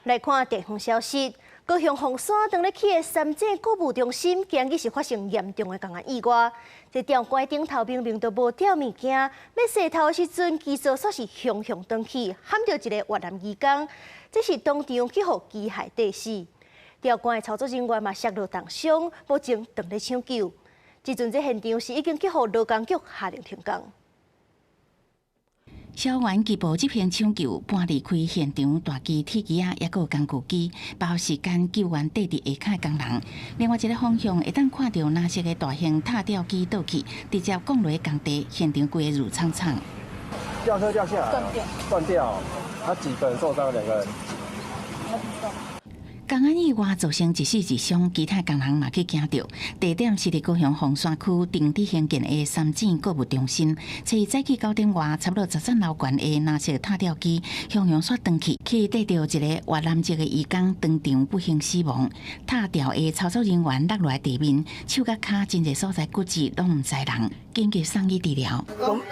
来看地方消息，高雄凤山等咧起的三井购物中心，今日是发生严重的公安意外。这吊柜顶头明明都无吊物件，要洗头的时阵，技术煞是雄雄登起，喊到一个越南移工，这是当场去互机械地死。吊柜的操作人员嘛摔落重伤，目前正咧抢救。即阵这现场是已经去互劳工局下令停工。 消员急步这片抢救，搬离开现场，大机、铁机啊，也有工具机，包时间救援缀伫下骹的工人。另外一个方向，会当看到蓝色的大型塔吊机倒去，直接降落工地，现场规个如苍苍。吊车掉下来，断掉，他几个人受伤？2个人。公安意外造成一死一伤，其他工人嘛去惊到。地点是伫高雄凤山区定地兴建的三井购物中心，早起9点外，差不多13楼悬的蓝色塔吊机向阳刷登去，去带到一个越南籍的移工当场不幸死亡。塔吊的操作人员落落来地面，手甲骹真侪所在骨折拢唔知人，紧急送医治疗。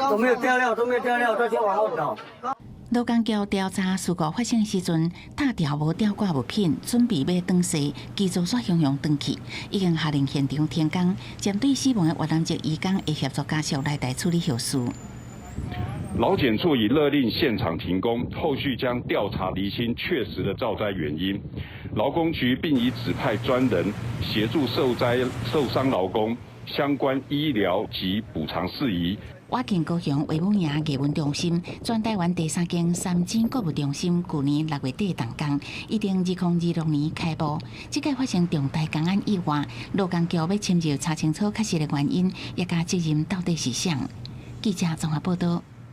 都没有掉料，都先往后倒。 劳工局调查事故发生时阵，塔吊无吊挂物品，准备要断线，机组煞向阳断去，已经下令现场停工，针对死亡的越南籍移工会协助家属来台处理后事。劳检处已勒令现场停工，后续将调查厘清确实的造灾原因。劳工局并已指派专人协助受伤劳工相关医疗及补偿事宜。 我见高雄维母营艺文中心，全台湾第3间三井购物中心，去年6月底动工，一定2026年开幕。即届发生重大公安意外，劳工局要深入查清楚确实的原因，也甲责任到底是啥？记者综合报道。